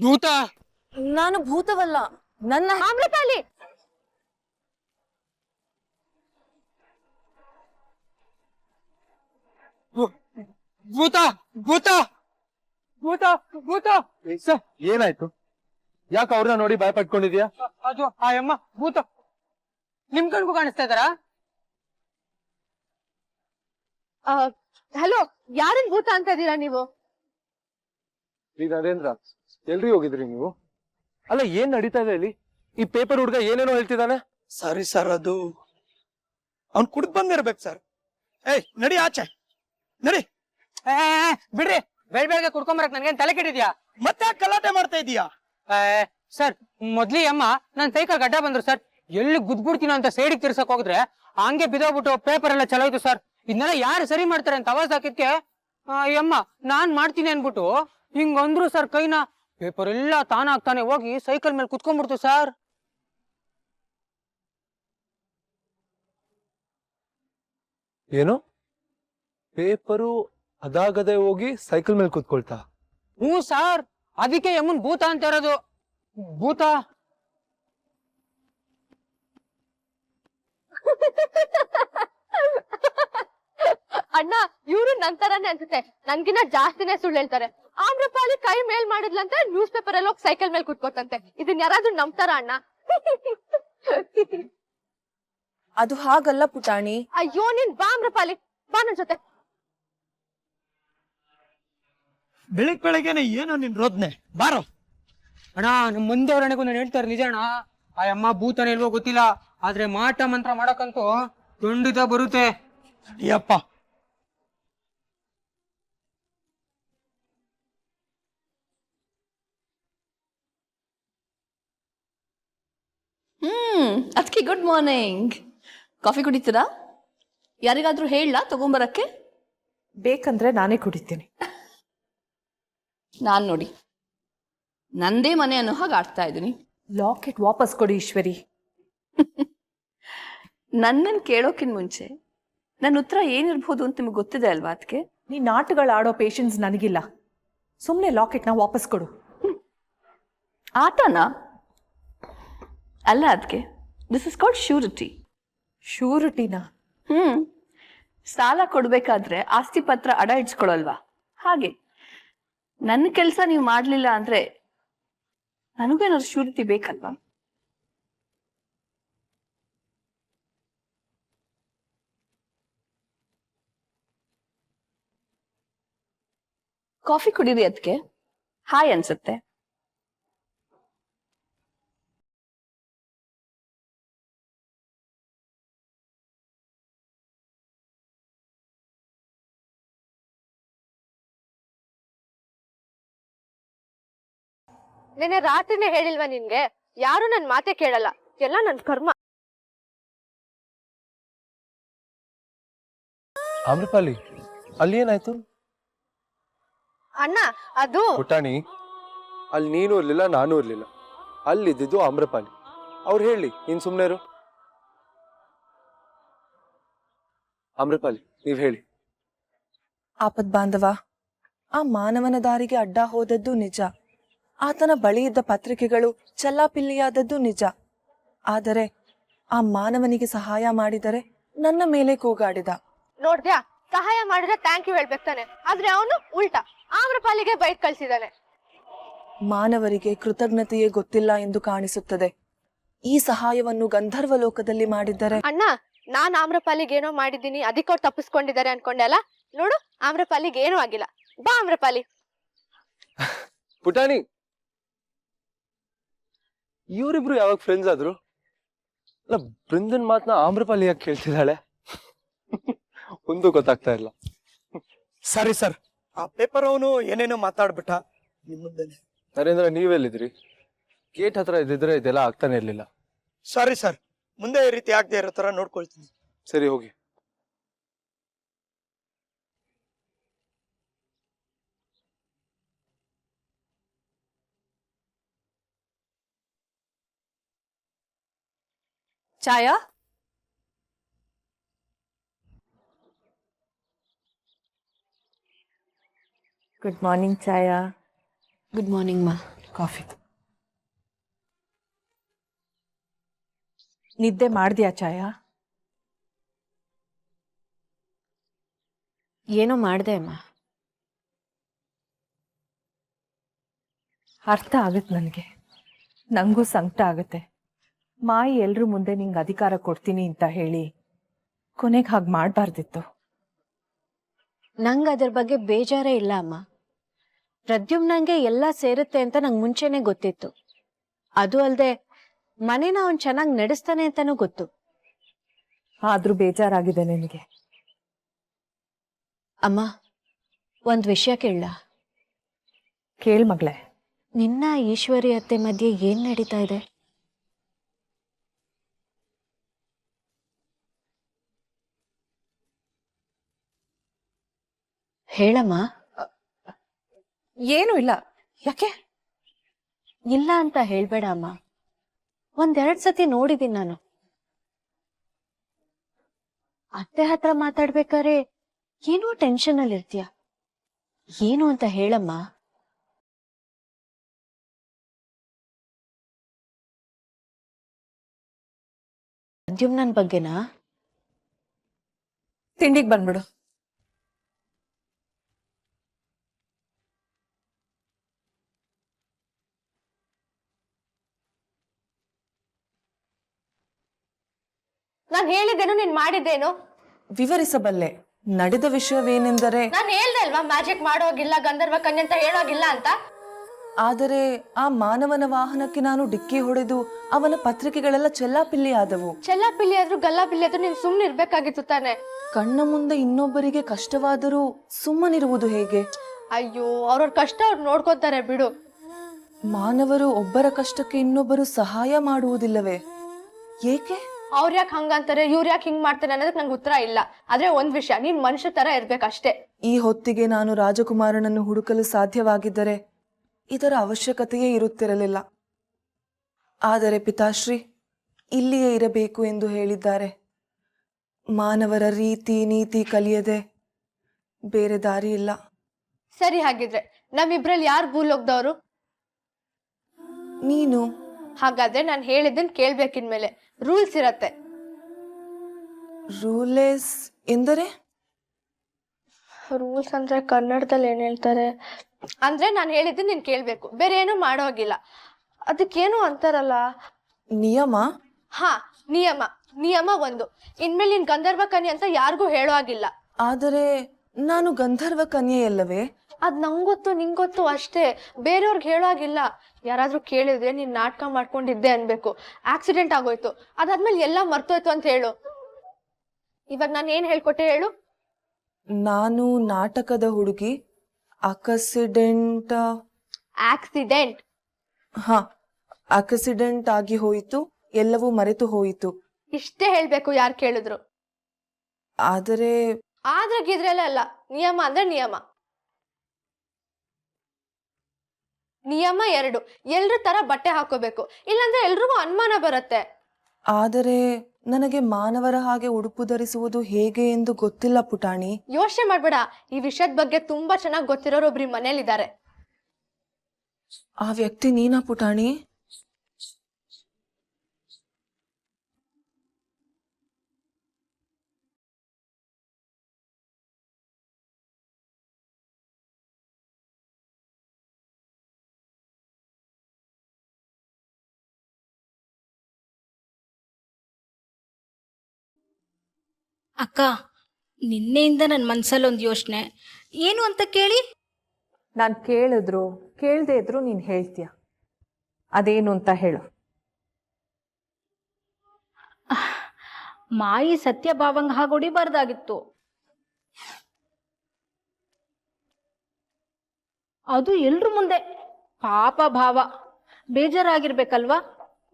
ಭೂತ. ನಾನು ಭೂತವಲ್ಲ, ನನ್ನ ಅಮೃತಾಲಿ. ಭೂತ ಭೂತ ಭೂತ ಭೂತ. ಏನಾಯ್ತು? ಯಾಕೆ ಅವ್ರನ್ನ ನೋಡಿ ಭಯ ಪಟ್ಕೊಂಡಿದ್ಯಾ? ಅದು ಆ ಅಮ್ಮ ಭೂತ. ನಿಮ್ ಕಣ್ಗೂ ಕಾಣಿಸ್ತಾ ಇದಾರ? ಹಲೋ, ಯಾರನ್ ಭೂತ ಅಂತ ಇದೀರಾ ನೀವು? ನರೇಂದ್ರ, ಎಲ್ರಿ ಹೋಗಿದ್ರಿ ನೀವು? ಅಲ್ಲ, ಏನ್ ನಡೀತಾ ಇದೆ ಇಲ್ಲಿ? ಈ ಪೇಪರ್ ಹುಡ್ಗ ಏನೇನೋ ಹೇಳ್ತಿದ್ದಾನೆ. ಸಾರಿ ಸರ್, ಅದು ಅವ್ನ್ ಕುಡ್ದ್ ಬಂದಿರ್ಬೇಕು ಸರ್. ಏಯ್ ನಡಿ ಆಚೆ ನಡಿ. ಬಿಡ್ರಿ, ಬೆಳಗ್ಗೆ ಕುಡ್ಕೊಂಬರಕ್ ನನ್ಗೇನ್ ತಲೆ ಕೆಟ್ಟಿದ್ಯಾ? ಮತ್ತೆ ಗಲಾಟೆ ಮಾಡ್ತಾ ಇದೀಯಾ? ಸರ್, ಮೊದ್ಲಿ ಅಮ್ಮ ನನ್ ಸೈಕಲ್ ಗಡ್ಡ ಬಂದ್ರು ಸರ್. ಎಲ್ಲಿ ಗುದ್ಬಿಡ್ತೀನೋ ಅಂತ ಸೈಡಿಗೆ ತಿರ್ಸಕ್ ಹೋಗಿದ್ರೆ ಹಂಗೆ ಬಿದೋಗ್ಬಿಟ್ಟು ಪೇಪರ್ ಎಲ್ಲ ಚಲೋಯ್ತು ಸರ್. ಇದನ್ನೆಲ್ಲ ಯಾರು ಸರಿ ಮಾಡ್ತಾರೆ ಅಂತ ಅವಾಜ್ ಹಾಕಿದ್ಕೆ ಅಮ್ಮ ನಾನ್ ಮಾಡ್ತೀನಿ ಅನ್ಬಿಟ್ಟು ಹಿಂಗಂದ್ರು ಸರ್. ಕೈನ ಪೇಪರ್ ಎಲ್ಲ ತಾನಾಗ್ತಾನೆ ಹೋಗಿ ಸೈಕಲ್ ಮೇಲೆ ಕುತ್ಕೊಂಡ್ಬಿಡ್ತು ಸರ್. ಏನು? ಪೇಪರು ಅದಾಗದೆ ಹೋಗಿ ಸೈಕಲ್ ಮೇಲೆ ಕೂತ್ಕೊಳ್ತಾ? ಹ್ಞೂ ಸರ್, ಅದಕ್ಕೆ ಯಮ್ಮನ್ ಭೂತ ಅಂತ ಇರೋದು. ಭೂತ. ಅಣ್ಣ, ಇವ್ರು ನಂತರನೇ ಅನ್ಸುತ್ತೆ. ನನ್ಗಿನ್ನ ಜಾಸ್ತಿನೇ ಸುಳ್ಳು ಹೇಳ್ತಾರೆ. ಆಮ್ರಪಾಲಿ ಕೈ ಮೇಲ್ ಮಾಡಿದ್ಲಂತೆ, ನ್ಯೂಸ್ ಪೇಪರ್ ಅಲ್ಲಿ ಹೋಗಿ ಸೈಕಲ್ ಮೇಲೆ ಕುತ್ಕೋತಂತೆ. ಇದನ್ ಯಾರಾದ್ರೂ ನಂಬ್ತಾರ ಅಣ್ಣ? ಅದು ಹಾಗಲ್ಲ ಪುಟಾಣಿ. ಅಯ್ಯೋ, ನೀನ್ ಬಾ ಆಮ್ರಪಾಲಿ, ಬಾ ನನ್ ಜೊತೆ. ಬೆಳಗ್ಗೆನೆ ಏನೋ ನಿನ್ ರೋದ್ನೆ, ಬಾರೋ. ಅಣ್ಣ, ನಮ್ ಮಂದಿಯವರಣೆಗೂ ನಾನು ಹೇಳ್ತಾರೆ ನಿಜ ಅಣ್ಣ. ಆ ಅಮ್ಮ ಭೂತನ ಇಲ್ವೋ ಗೊತ್ತಿಲ್ಲ, ಆದ್ರೆ ಮಾಟ ಮಂತ್ರ ಮಾಡಕ್ಕಂತೂ ಖಂಡಿತ ಬರುತ್ತೆ. ಅಯ್ಯಪ್ಪ, ಅದಕ್ಕೆ ಗುಡ್ ಮಾರ್ನಿಂಗ್. ಕಾಫಿ ಕುಡಿತೀರಾ? ಯಾರಿಗಾದ್ರೂ ಹೇಳಲಾ ತಗೊಂಬರಕ್ಕೆ? ಬೇಕಂದ್ರೆ ನಾನೇ ಕುಡಿತೀನಿ. ನಾನ್ ನೋಡಿ ನಂದೇ ಮನೆ ಅನ್ನೋ ಹಾಗೆ ಆಡ್ತಾ ಇದ್ದೀನಿ. ಲಾಕೆಟ್ ವಾಪಸ್ ಕೊಡಿ ಈಶ್ವರಿ. ನನ್ನನ್ನು ಕೇಳೋಕಿನ್ ಮುಂಚೆ ನನ್ನ ಉತ್ತರ ಏನಿರ್ಬೋದು ಅಂತ ನಿಮ್ಗೆ ಗೊತ್ತಿದೆ ಅಲ್ವಾ? ಅದಕ್ಕೆ ನೀ ನಾಟಗಳು ಆಡೋ ಪೇಷನ್ಸ್ ನನಗಿಲ್ಲ. ಸುಮ್ಮನೆ ಲಾಕೆಟ್ನ ವಾಪಸ್ ಕೊಡು. ಆಟನಾ? ಅಲ್ಲ, ಅದಕ್ಕೆ ದಿಸ್ ಇಸ್ ಕಾಲ್ಡ್ ಶ್ಯೂರಿಟಿ. ಶ್ಯೂರಿಟಿನಾ? ಸಾಲ ಕೊಡ್ಬೇಕಾದ್ರೆ ಆಸ್ತಿ ಪತ್ರ ಅಡ ಇಡ್ಸ್ಕೊಳಲ್ವಾ? ಹಾಗೆ ನನ್ನ ಕೆಲಸ ನೀವು ಮಾಡ್ಲಿಲ್ಲ ಅಂದ್ರೆ ನನಗೇನಾದ್ರು ಶ್ಯೂರಿಟಿ ಬೇಕಲ್ವಾ? ಕಾಫಿ ಕುಡೀರಿ, ಅದಕ್ಕೆ ಹಾಯ್ ಅನ್ಸುತ್ತೆ. ನೆನೆ ರಾತ್ರಿನೇ ಹೇಳಿಲ್ವಾ ನಿನ್ಗೆ? ಯಾರು ನನ್ ಮಾತೆ ಕೇಳಲ್ಲ, ಎಲ್ಲ ನನ್ ಕರ್ಮ. ಆಮ್ರಪಾಲಿ, ಅಲ್ಲಿ ಏನಾಯ್ತು? ಅಣ್ಣ, ಅದು ಪುಟಾಣಿ, ಅಲ್ಲಿ ನೀನು ಇರ್ಲಿಲ್ಲ, ನಾನು ಇರ್ಲಿಲ್ಲ. ಅಲ್ಲಿದ್ದು ಆಮ್ರಪಾಲಿ. ಅವ್ರು ಹೇಳಿ, ನೀನ್ ಸುಮ್ನೆ ಇರು. ಆಮ್ರಪಾಲಿ, ನೀವ್ ಹೇಳಿ. ಆಪದ್ ಬಾಂಧವ, ಆ ಮಾನವನ ದಾರಿಗೆ ಅಡ್ಡ ಹೋದದ್ದು ನಿಜ. ಆತನ ಬಳಿ ಇದ್ದ ಪತ್ರಿಕೆಗಳು ಚಲ್ಲಾಪಿಲ್ಲಿಯಾದದ್ದು ನಿಜ. ಆದರೆ ಆ ಮಾನವನಿಗೆ ಸಹಾಯ ಮಾಡಿದರೆ ನನ್ನ ಮೇಲೆ ಕೂಗಾಡಿದ. ನೋಡ್ದ್ಯಾ, ಸಹಾಯ ಮಾಡಿದ್ರೆ ಥ್ಯಾಂಕ್ ಯು ಹೇಳ್ಬೇಕು ತಾನೆ. ಆದ್ರೆ ಅವನು ಉಲ್ಟಾ ಆಮ್ರಪಾಲಿಗೆ ಬೈಟ್ ಕಳ್ಸಿದಾನೆ. ಮಾನವರಿಗೆ ಕೃತಜ್ಞತೆಯೇ ಗೊತ್ತಿಲ್ಲ ಎಂದು ಕಾಣಿಸುತ್ತದೆ. ಈ ಸಹಾಯವನ್ನು ಗಂಧರ್ವ ಲೋಕದಲ್ಲಿ ಮಾಡಿದ್ದರೆ. ಅಣ್ಣ, ನಾನ್ ಆಮ್ರಪಾಲಿಗೆ ಏನೋ ಮಾಡಿದ್ದೀನಿ, ಅದಕ್ಕೆ ಅವ್ರು ತಪ್ಪಿಸ್ಕೊಂಡಿದ್ದಾರೆ ಅನ್ಕೊಂಡೆ ಅಲ್ಲ. ನೋಡು, ಆಮ್ರಪಾಲಿಗೆ ಏನೂ ಆಗಿಲ್ಲ. ಬಾ ಆಮ್ರಪಾಲಿ. ಪುಟಾಣಿ, ಇವರಿಬ್ರು ಯಾವಾಗ ಫ್ರೆಂಡ್ಸ್ ಆದ್ರು? ಅಲ್ಲ, ಬೃಂದನ್ ಮಾತನ್ನ ಆಮ್ರಪಾಲಿ ಯಾಕೆ ಕೇಳ್ತಿದ್ದಾಳೆ? ಒಂದು ಗೊತ್ತಾಗ್ತಾ ಇಲ್ಲ. ಸಾರಿ ಸರ್, ಆ ಪೇಪರ್ ಅವನು ಏನೇನೋ ಮಾತಾಡ್ಬಿಟ್ಟ ನಿಮ್ ಮುಂದೆನೆ. ನರೇಂದ್ರ, ನೀವೆಲ್ಲಿದ್ರಿ? ಗೇಟ್ ಹತ್ರ ಇದ್ದಿದ್ರೆ ಇದೆಲ್ಲ ಆಗ್ತಾನೆ ಇರ್ಲಿಲ್ಲ. ಸಾರಿ ಸರ್, ಮುಂದೆ ಈ ರೀತಿ ಆಗದೆ ಇರೋ ತರ ನೋಡ್ಕೊಳ್ತೀನಿ. ಸರಿ, ಹೋಗಿ. ಛಾಯಾ, ಗುಡ್ ಮಾರ್ನಿಂಗ್ ಛಾಯಾ. ಗುಡ್ ಮಾರ್ನಿಂಗ್ ಮಾ. ಕಾಫಿ. ನಿದ್ದೆ ಮಾಡ್ದ್ಯಾ ಛಾಯಾ? ಏನೋ ಮಾಡಿದೆ ಅಮ್ಮ. ಅರ್ಥ ಆಗತ್ತೆ ನನಗೆ. ನನಗೂ ಸಂಕಟ ಆಗುತ್ತೆ. ಮಾಯಿ ಎಲ್ರ ಮುಂದೆ ನಿಂಗೆ ಅಧಿಕಾರ ಕೊಡ್ತೀನಿ ಅಂತ ಹೇಳಿ ಕೊನೆಗೆ ಹಾಗೆ ಮಾಡಬಾರ್ದಿತ್ತು. ನಂಗೆ ಅದ್ರ ಬಗ್ಗೆ ಬೇಜಾರೇ ಇಲ್ಲ ಅಮ್ಮ. ಪ್ರದ್ಯುಮ್ನಂಗೆ ಎಲ್ಲ ಸೇರುತ್ತೆ ಅಂತ ನಂಗೆ ಮುಂಚೆನೆ ಗೊತ್ತಿತ್ತು. ಅದು ಅಲ್ಲದೆ ಮನೇನ ಅವ್ನು ಚೆನ್ನಾಗಿ ನಡೆಸ್ತಾನೆ ಅಂತಾನೂ ಗೊತ್ತು. ಆದ್ರೂ ಬೇಜಾರಾಗಿದೆ ನಿನಗೆ. ಅಮ್ಮ, ಒಂದ್ ವಿಷಯ ಕೇಳ? ಕೇಳ್ ಮಗಳೇ. ನಿನ್ನ ಈಶ್ವರಿ ಅತ್ತೆ ಮಧ್ಯೆ ಏನ್ ನಡೀತಾ ಇದೆ? ಹೇಳಮ್ಮ. ಏನೂ ಇಲ್ಲ. ಯಾಕೆ? ಇಲ್ಲ ಅಂತ ಹೇಳ್ಬೇಡ ಅಮ್ಮ. ಒಂದೆರಡು ಸತಿ ನೋಡಿದೀನಿ ನಾನು. ಅತ್ತೆ ಹತ್ರ ಮಾತಾಡ್ಬೇಕಾದ್ರೆ ಏನೋ ಟೆನ್ಷನ್ ಅಲ್ಲಿ ಇರ್ತೀಯ. ಏನು ಅಂತ ಹೇಳಮ್ಮ. ಪ್ರದ್ಯುಮ್ನನ್ ಬಗ್ಗೆನಾ? ತಿಂಡಿಗೆ ಬಂದ್ಬಿಡು. ನಾನ್ ಹೇಳಿದ್ದೇನು, ನೀನ್ ಮಾಡಿದ್ದೇನು? ವಿವರಿಸಬಲ್ಲೆ. ನಡೆದ ವಿಷಯವೇನೆಂದರೆ, ನಾನ್ ಹೇಳ್ದೆ ಅಲ್ವಾ ಮ್ಯಾಜಿಕ್ ಮಾಡೋಗಿಲ್ಲ, ಗಂಧರ್ವ ಕನ್ಯೆ ಅಂತ ಹೇಳೋಗಿಲ್ಲ ಅಂತ. ಆದರೆ ಆ ಮಾನವನ ವಾಹನಕ್ಕೆ ನಾನು ಡಿಕ್ಕಿ ಹೊಡೆದು ಅವನ ಪತ್ರಿಕೆಗಳೆಲ್ಲ ಚೆಲ್ಲಾಪಿಲ್ಲಿ ಆದವು. ಚೆಲ್ಲಾಪಿಲ್ಲಿ ಆದ್ರೂ ಗಲ್ಲಾಪಿಲ್ಲಿ ಆದ್ರೂ ನೀನ್ ಸುಮ್ನೆ ಇರ್ಬೇಕಾಗಿತ್ತು ತಾನೆ. ಕಣ್ಣ ಮುಂದೆ ಇನ್ನೊಬ್ಬರಿಗೆ ಕಷ್ಟವಾದರೂ ಸುಮ್ಮನಿರುವುದು ಹೇಗೆ? ಅಯ್ಯೋ, ಅವ್ರವ್ರ ಕಷ್ಟ ಅವ್ರು ನೋಡ್ಕೊತಾರೆ ಬಿಡು. ಮಾನವರು ಒಬ್ಬರ ಕಷ್ಟಕ್ಕೆ ಇನ್ನೊಬ್ಬರು ಸಹಾಯ ಮಾಡುವುದಿಲ್ಲವೇ? ಏಕೆ? ಅವ್ರ ಯಾಕೆ ಹಂಗಂತಾರೆ, ಇವ್ರ ಯಾಕೆ ಹಿಂಗ್ ಮಾಡ್ತಾರೆ ಅನ್ನೋದಕ್ಕೆ ನಂಗೆ ಉತ್ತರ ಇಲ್ಲ. ಆದ್ರೆ ಒಂದ್ ವಿಷಯ, ನೀನ್ ಮನುಷ್ಯ ತರ ಇರ್ಬೇಕಷ್ಟೇ. ಈ ಹೊತ್ತಿಗೆ ನಾನು ರಾಜಕುಮಾರನನ್ನು ಹುಡುಕಲು ಸಾಧ್ಯವಾಗಿದ್ದರೆ ಇದರ ಅವಶ್ಯಕತೆಯೇ ಇರುತ್ತಿರಲಿಲ್ಲ. ಆದರೆ ಪಿತಾಶ್ರೀ ಇಲ್ಲಿಯೇ ಇರಬೇಕು ಎಂದು ಹೇಳಿದ್ದಾರೆ. ಮಾನವರ ರೀತಿ ನೀತಿ ಕಲಿಯದೆ ಬೇರೆ ದಾರಿ ಇಲ್ಲ. ಸರಿ, ಹಾಗಿದ್ರೆ ನಮ್ಮಿಬ್ರಲ್ಲಿ ಯಾರು ಭೂಲೋಕದವ್ರು? ನೀನು. ಹಾಗಾದ್ರೆ ನಾನು ಹೇಳಿದ್ದನ್ ಕೇಳ್ಬೇಕಿನ್ಮೇಲೆ. ರೂಲ್ಸ್ ಇರತ್ತೆ. ರೂಲೆಸ್ ಎಂದರೆ? ರೂಲ್ಸ್ ಅಂದ್ರೆ ಕನ್ನಡದಲ್ಲಿ ಏನ್ ಹೇಳ್ತಾರೆ ಅಂದ್ರೆ, ನಾನು ಹೇಳಿದ್ದನ್ ನೀನ್ ಕೇಳ್ಬೇಕು, ಬೇರೆ ಏನು ಮಾಡೋಗಿಲ್ಲ. ಅದಕ್ಕೇನು ಅಂತಾರಲ್ಲ, ನಿಯಮ. ಹಾ, ನಿಯಮ. ನಿಯಮ ಒಂದು. ಇನ್ಮೇಲೆ ನೀನ್ ಗಂಧರ್ವ ಕನ್ಯೆ ಅಂತ ಯಾರಿಗೂ ಹೇಳೋ ಆಗಿಲ್ಲ. ಆದರೆ ನಾನು ಗಂಧರ್ವ ಕನ್ಯೆಯಲ್ಲವೇ? ಅದ್ ನಂಗೊತ್ತು ನಿಂಗೊತ್ತು ಅಷ್ಟೇ, ಬೇರೆಯವ್ರಿಗೆ ಹೇಳೋ ಆಗಿಲ್ಲ. ಯಾರಾದ್ರೂ ಕೇಳಿದ್ರೆ ನೀನ್ ನಾಟಕ ಮಾಡ್ಕೊಂಡಿದ್ದೆ ಅನ್ಬೇಕು, ಆಕ್ಸಿಡೆಂಟ್ ಆಗೋಯ್ತು, ಅದಾದ್ಮೇಲೆ ಎಲ್ಲ ಮರ್ತೋಯ್ತು ಅಂತ ಹೇಳು. ಇವಾಗ ನಾನು ಏನ್ ಹೇಳ್ಕೊಟ್ಟೆ ಹೇಳು? ನಾನು ನಾಟಕದ ಹುಡುಗಿ. ಆಕ್ಸಿಡೆಂಟ್. ಹಾ, ಆಕ್ಸಿಡೆಂಟ್ ಆಗಿ ಹೋಯಿತು, ಎಲ್ಲವೂ ಮರೆತು ಹೋಯಿತು. ಇಷ್ಟೇ ಹೇಳ್ಬೇಕು ಯಾರು ಕೇಳಿದ್ರು. ಆದರೆ ಗಿದ್ರೆಲ್ಲ ಅಲ್ಲ. ನಿಯಮ ಅಂದ್ರೆ ನಿಯಮ. ನಿಯಮ 2, ಎಲ್ರ ತರ ಬಟ್ಟೆ ಹಾಕೋಬೇಕು, ಇಲ್ಲಾಂದ್ರೆ ಎಲ್ರಿಗೂ ಅನುಮಾನ ಬರುತ್ತೆ. ಆದರೆ ನನಗೆ ಮಾನವರ ಹಾಗೆ ಉಡುಪು ಧರಿಸುವುದು ಹೇಗೆ ಎಂದು ಗೊತ್ತಿಲ್ಲ ಪುಟಾಣಿ. ಯೋಚನೆ ಮಾಡ್ಬೇಡ, ಈ ವಿಷಯದ ಬಗ್ಗೆ ತುಂಬಾ ಚೆನ್ನಾಗಿ ಗೊತ್ತಿರೋರು ಒಬ್ರು ಮನೇಲಿದ್ದಾರೆ. ಆ ವ್ಯಕ್ತಿ ನೀನಾ ಪುಟಾಣಿ? ಅಕ್ಕ, ನಿನ್ನೆಯಿಂದ ನನ್ನ ಮನಸ್ಸಲ್ಲಿ ಒಂದು ಯೋಚನೆ. ಏನು ಅಂತ ಕೇಳಿ? ನಾನು ಕೇಳಿದ್ರು ಕೇಳದೆ ಇದ್ರು ನೀನು ಹೇಳ್ತೀಯ. ಅದೇನು ಅಂತ ಹೇಳು. ಮಾಯಿ ಸತ್ಯಭಾವಂಗ ಹಾಗೆ ಹೊಡಿಬಾರ್ದಾಗಿತ್ತು. ಅದು ಎಲ್ರ ಮುಂದೆ. ಪಾಪ ಭಾವ ಬೇಜಾರಾಗಿರ್ಬೇಕಲ್ವಾ?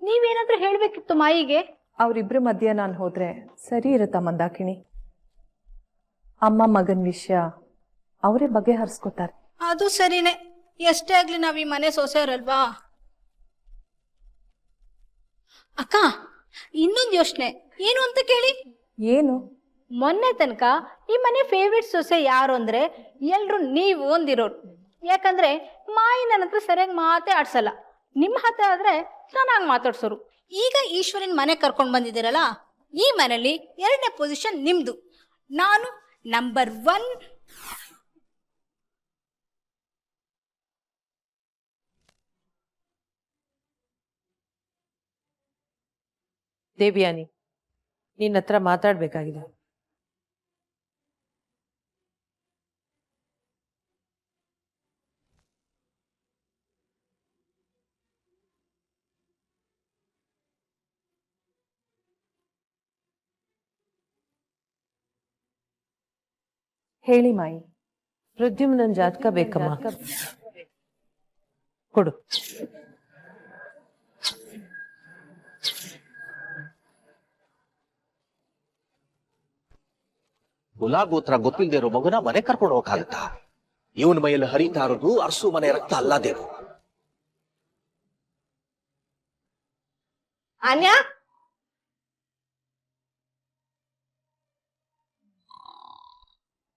ನೀವೇನಾದ್ರೂ ಹೇಳ್ಬೇಕಿತ್ತು ಮಾಯಿಗೆ. ಅವರಿಬ್ಬರ ಮಧ್ಯೆ ನಾನು ಹೋದ್ರೆ ಸರಿ ಇರುತ್ತಾ ಮಂದಾಕಿಣಿ? ಅಮ್ಮ ಮಗನ ವಿಷಯ ಅವರೇ ಬಗೆಹರಿಸ್ಕೊತಾರೆ. ಅದು ಸರಿನೇ. ಎಷ್ಟೇ ಆಗ್ಲಿ ನಾವ್ ಈ ಮನೆ ಸೊಸೆಯರಲ್ವಾ? ಅಕ್ಕ, ಇನ್ನೊಂದು ಯೋಚನೆ. ಏನು ಅಂತ ಕೇಳಿ? ಏನು? ಮೊನ್ನೆ ತನಕ ಈ ಮನೆ ಫೇವ್ರೆಟ್ ಸೊಸೆ ಯಾರು ಅಂದ್ರೆ ಎಲ್ರು ನೀವು ಒಂದಿರೋರು. ಯಾಕಂದ್ರೆ ಮಾಯಿ ನನ್ನ ಹತ್ರ ಸರಿಯಾಗಿ ಮಾತೇ ಆಡ್ಸಲ್ಲ. ನಿಮ್ಮ ಹತ್ರ ಆದ್ರೆ ಚೆನ್ನಾಗಿ ಮಾತಾಡ್ಸೋರು. ಈಗ ಈಶ್ವರಿನ ಮನೆ ಕರ್ಕೊಂಡು ಬಂದಿದ್ದೀರಲ್ಲ, ಈ ಮನೇಲಿ 2ನೇ ಪೊಸಿಷನ್ ನಿಮ್ದು, ನಾನು ನಂಬರ್ 1. ದೇವ್ಯಾನಿ, ನಿನ್ನ ಹತ್ರ ಮಾತಾಡ್ಬೇಕಾಗಿದೆ. ಹೇಳಿ ಮಾಯಿ. ಪ್ರದ್ಯುಮ್ನನ್ ಜಾತಕ ಬೇಕಮ್ಮ, ಕೊಡು. ಕುಲಾಗೋತ್ರ ಗೊತ್ತಿಲ್ಲದೆ ಇರೋ ಮಗುನ ಮನೆ ಕರ್ಕೊಂಡು ಹೋಗಕ್ಕಾಗತ್ತಾ? ಇವನ್ ಮೈಯಲ್ಲಿ ಹರಿತಾ ಇರೋದು ಅರಸು ಮನೆ ರಕ್ತ ಅಲ್ಲದೇನು. ಅನ್ಯ,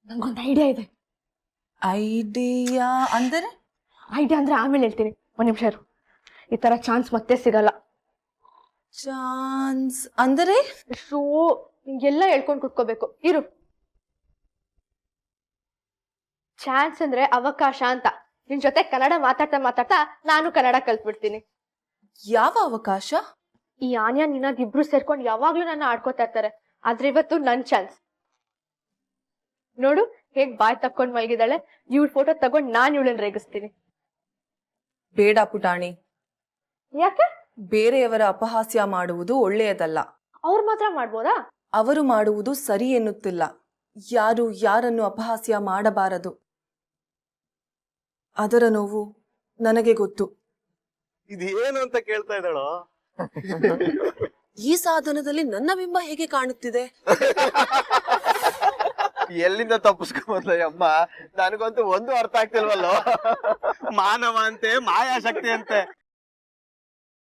ನಂಗೊಂದು ಐಡಿಯಾ ಇದೆ. ಐಡಿಯಾ ಅಂದರೆ? ಐಡಿಯಾ ಅಂದ್ರೆ ಆಮೇಲೆ ಹೇಳ್ತೀನಿ, ಒಂದ್ ನಿಮಿಷ ಇರು. ಈ ತರ ಚಾನ್ಸ್ ಮತ್ತೆ ಸಿಗಲ್ಲ. ಚಾನ್ಸ್ ಅಂದರೆ? ಶೋ, ಎಲ್ಲ ಹೇಳ್ಕೊಂಡು ಕುತ್ಕೋಬೇಕು. ಇರು. ಚಾನ್ಸ್ ಅಂದ್ರೆ ಅವಕಾಶ ಅಂತ. ನಿನ್ ಜೊತೆ ಕನ್ನಡ ಮಾತಾಡ್ತಾ ಮಾತಾಡ್ತಾ ನಾನು ಕನ್ನಡ ಕಲ್ತ್ಬಿಡ್ತೀನಿ. ಯಾವ ಅವಕಾಶ? ಈ ಆನ್ಯ ನಿನ್ನಾದ್ ಇಬ್ರು ಸೇರ್ಕೊಂಡು ಯಾವಾಗ್ಲೂ ನನ್ನ ಆಡ್ಕೋತಾ ಇರ್ತಾರೆ, ಆದ್ರೆ ಇವತ್ತು ನನ್ ಚಾನ್ಸ್. ನೋಡು ಹೇಗ್ ಬಾಯ್ ತಕ್ಕೊಂಡ್ ಮಲಗಿದಾಳೆ. ಇವಳ ಫೋಟೋ ತಗೊಂಡ್ ನಾನ್ ಇವಳನ್ನ ರೇಗಿಸ್ತೀನಿ. ಬೇಡ ಪುಟಾಣಿ. ಯಾಕೆ? ಬೇರೆಯವರ ಅಪಹಾಸ್ಯ ಮಾಡುವುದು ಒಳ್ಳೆಯದಲ್ಲ. ಅವ್ರು ಮಾತ್ರ ಮಾಡ್ಬೋದಾ? ಅವರು ಮಾಡುವುದು ಸರಿ ಎನ್ನುತ್ತಿಲ್ಲ. ಯಾರು ಯಾರನ್ನು ಅಪಹಾಸ್ಯ ಮಾಡಬಾರದು. ಅದರ ನೋವು ನನಗೆ ಗೊತ್ತು. ಇದೇನು ಅಂತ ಕೇಳ್ತಾ ಇದ್ದಾಳೋ? ಈ ಸಾಧನದಲ್ಲಿ ನನ್ನ ಬಿಂಬ ಹೇಗೆ ಕಾಣುತ್ತಿದೆ? ಎಲ್ಲಿಂದ ತಪ್ಪಿಸ್ಕೊಂಬಂದ ಅಮ್ಮ? ನನಗಂತೂ ಒಂದು ಅರ್ಥ ಆಗ್ತಿಲ್ವಲ್ಲೋ. ಮಾನವ ಅಂತೆ, ಮಾಯಾಶಕ್ತಿ ಅಂತೆ.